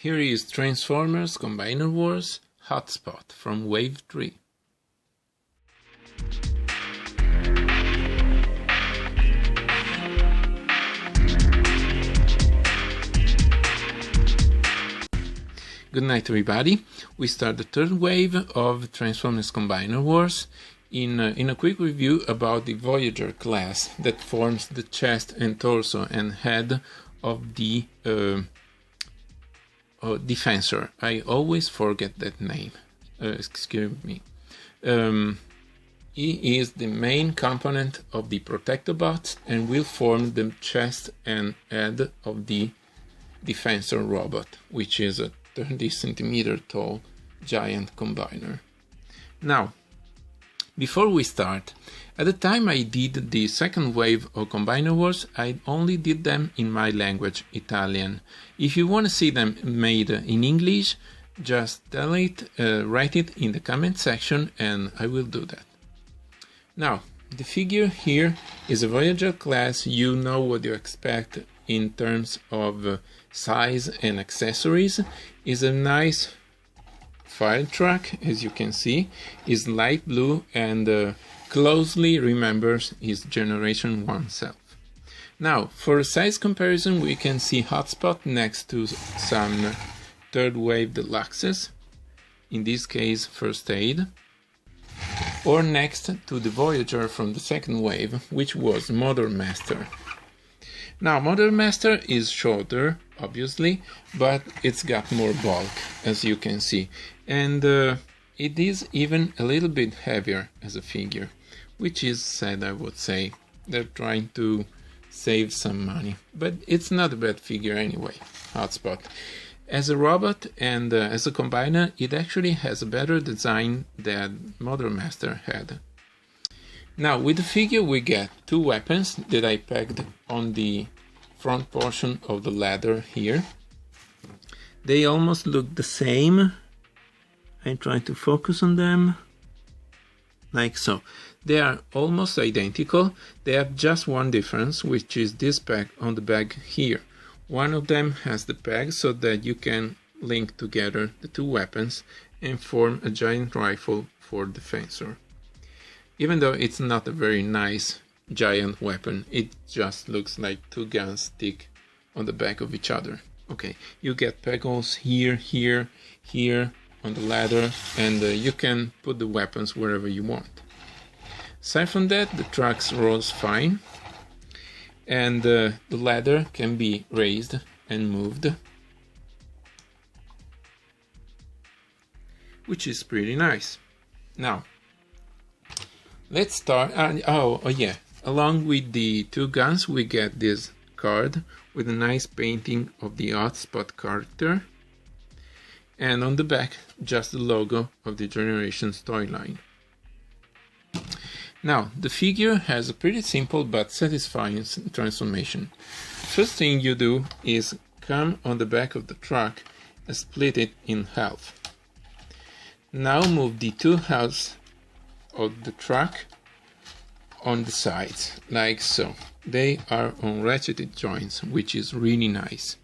Here is Transformers Combiner Wars Hotspot from Wave 3. Good night everybody. We start the third wave of Transformers Combiner Wars in a quick review about the Voyager class that forms the chest and torso and head of the Defensor. I always forget that name. Excuse me. He is the main component of the Protectobots and will form the chest and head of the Defensor robot, which is a 30 centimeter tall giant combiner. Now, before we start, at the time I did the second wave of Combiner Wars, I only did them in my language, Italian. If you want to see them made in English, just tell it, write it in the comment section and I will do that. Now, the figure here is a Voyager class. You know what you expect in terms of size and accessories. Is a nice fire truck, as you can see, is light blue and closely remembers his Generation 1 self. Now, for a size comparison, we can see Hotspot next to some third wave deluxes, in this case First Aid, or next to the Voyager from the second wave, which was Model Master. Now, Model Master is shorter, obviously, but it's got more bulk, as you can see. And it is even a little bit heavier as a figure, which is sad, I would say. They're trying to save some money. But it's not a bad figure anyway, Hotspot. As a robot and as a combiner, it actually has a better design than Model Master had. Now, with the figure we get two weapons that I pegged on the front portion of the ladder here. They almost look the same. I'm trying to focus on them, like so. They are almost identical. They have just one difference, which is this peg on the back here. One of them has the peg so that you can link together the two weapons and form a giant rifle for Defensor. Even though it's not a very nice giant weapon, it just looks like two guns stick on the back of each other. Okay, you get peg holes here, here, here on the ladder, and you can put the weapons wherever you want. Aside from that, the truck rolls fine, and the ladder can be raised and moved, which is pretty nice. Now, let's start. Oh yeah, along with the two guns we get this card with a nice painting of the Hotspot character, and on the back just the logo of the Generations toy line. Now, the figure has a pretty simple but satisfying transformation. First thing you do is come on the back of the truck and split it in half. Now move the two halves of the truck on the sides, like so. They are on ratcheted joints, which is really nice.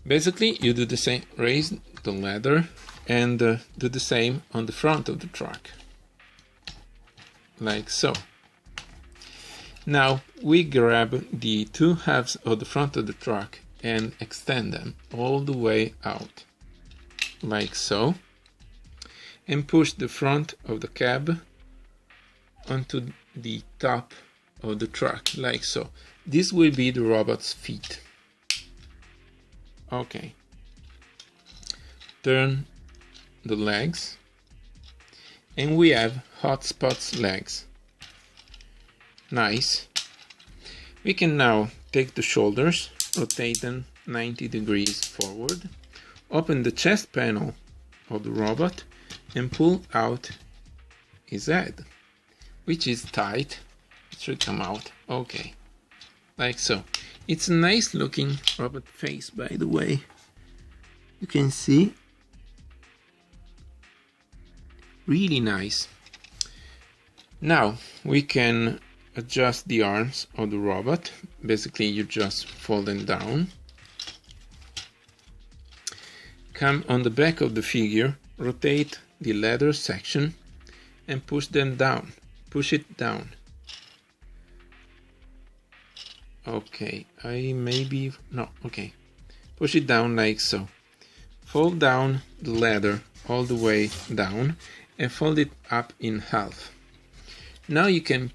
Basically, you do the same, raise the ladder and do the same on the front of the truck, like so. Now we grab the two halves of the front of the truck and extend them all the way out, like so, and push the front of the cab onto the top of the truck, like so. This will be the robot's feet. Okay. Turn the legs, and we have Hotspot's legs. Nice. We can now take the shoulders, rotate them 90 degrees forward, open the chest panel of the robot, and pull out his head, which is tight. It should come out. Okay, like so. It's a nice looking robot face, by the way. You can see. Really nice. Now we can adjust the arms of the robot. Basically, you just fold them down come on the back of the figure, rotate the leather section and push them down. Push it down. Okay, okay. Push it down like so. Fold down the leather all the way down and fold it up in half. Now you can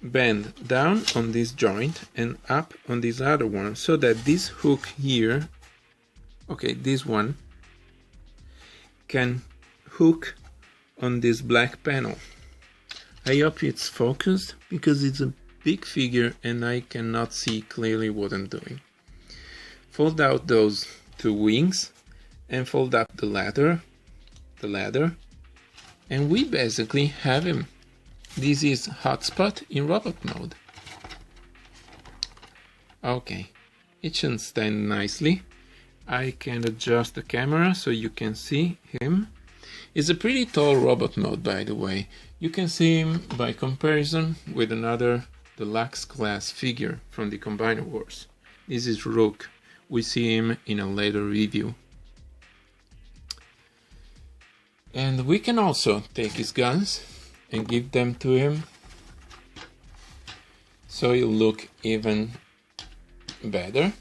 bend down on this joint and up on this other one, so that this hook here, okay, this one, can hook on this black panel. I hope it's focused because it's a big figure and I cannot see clearly what I'm doing. Fold out those two wings and fold up the ladder, and we basically have him. This is hotspot in robot mode. Okay, it should stand nicely. I can adjust the camera so you can see him. It's a pretty tall robot mode, by the way. You can see him by comparison with another deluxe class figure from the Combiner Wars. This is Rook. We see him in a later review. And we can also take his guns and give them to him, so he'll look even better.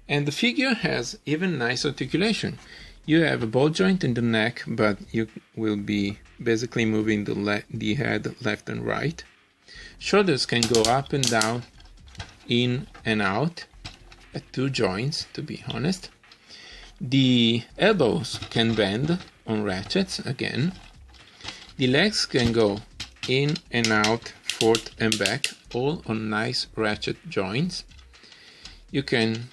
And the figure has even nice articulation. You have a ball joint in the neck, but you will be basically moving the head left and right. Shoulders can go up and down, in and out, at two joints, to be honest. The elbows can bend on ratchets again. The legs can go in and out, forth and back, all on nice ratchet joints. You can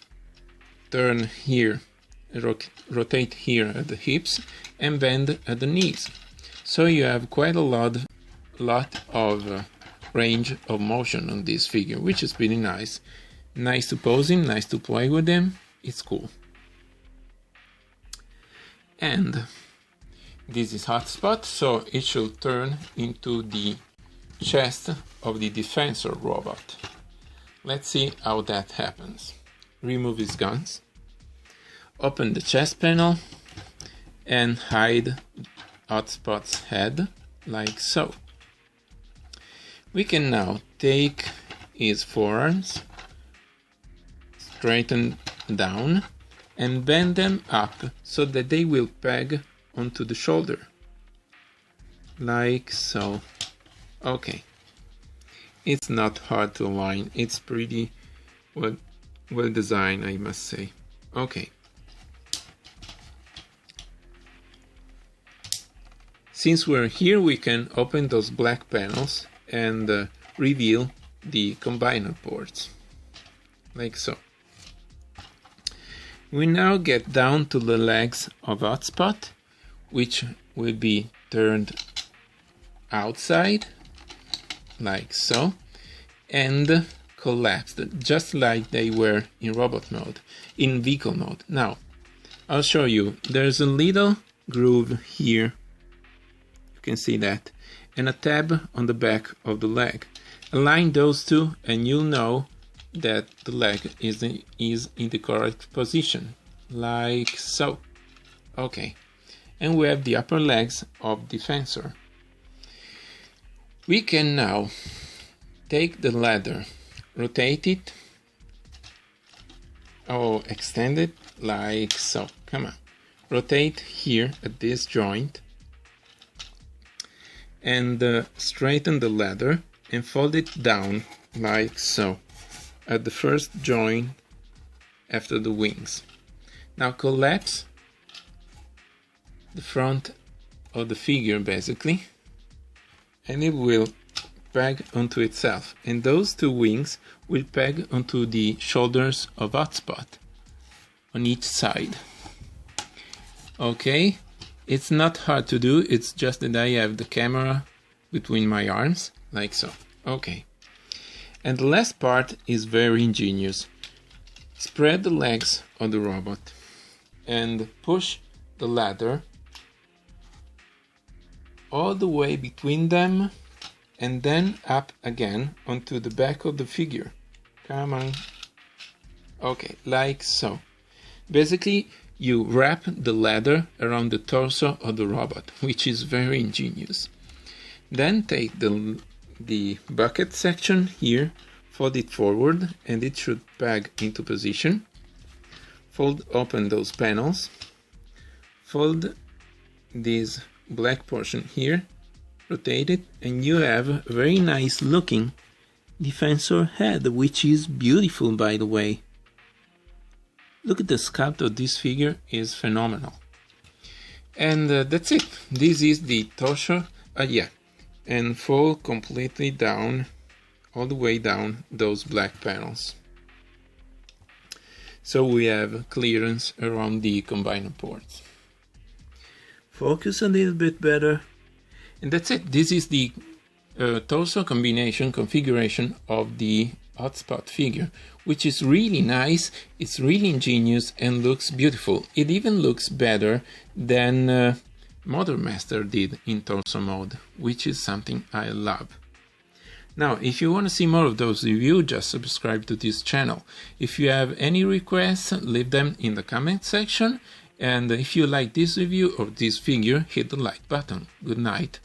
turn here, rotate here at the hips and bend at the knees. So you have quite a lot of range of motion on this figure, which is pretty nice. Nice to pose him, nice to play with him. It's cool. And this is hotspot, so it should turn into the chest of the Defensor robot. Let's see how that happens. Remove his guns, open the chest panel and hide hotspot's head like so. We can now take his forearms, straighten down and bend them up so that they will peg onto the shoulder, like so. Okay, it's not hard to align, it's pretty well designed, I must say. Okay, since we're here, we can open those black panels and reveal the combiner ports, like so. We now get down to the legs of hotspot, which will be turned outside, like so, and collapsed, just like they were in robot mode, in vehicle mode. Now, I'll show you. There's a little groove here, you can see that, and a tab on the back of the leg. Align those two and you'll know that the leg is in the correct position, like so. Okay, and we have the upper legs of Defensor. We can now take the ladder, rotate it, extend it like so. Come on, rotate here at this joint and straighten the ladder and fold it down like so at the first joint after the wings. Now collapse the front of the figure basically, and it will peg onto itself, and those two wings will peg onto the shoulders of hotspot on each side. Okay, it's not hard to do, it's just that I have the camera between my arms, like so. Okay, and the last part is very ingenious. Spread the legs of the robot and push the ladder all the way between them and then up again onto the back of the figure. Come on. Okay, like so. Basically, you wrap the leather around the torso of the robot, which is very ingenious. Then take the bucket section here, fold it forward, and it should peg into position. Fold open those panels. Fold this black portion here, rotate it, and you have a very nice looking Defensor head, which is beautiful, by the way. Look at the sculpt of this figure, is phenomenal. And that's it. This is the torso. And fold completely down, all the way down those black panels. So we have clearance around the combiner ports. Focus a little bit better. And that's it. This is the torso combination configuration of the hotspot figure, which is really nice, it's really ingenious and looks beautiful. It even looks better than Modern Master did in torso mode, which is something I love. Now, if you want to see more of those reviews, just subscribe to this channel. If you have any requests, leave them in the comment section. And if you like this review of this figure, hit the like button. Good night.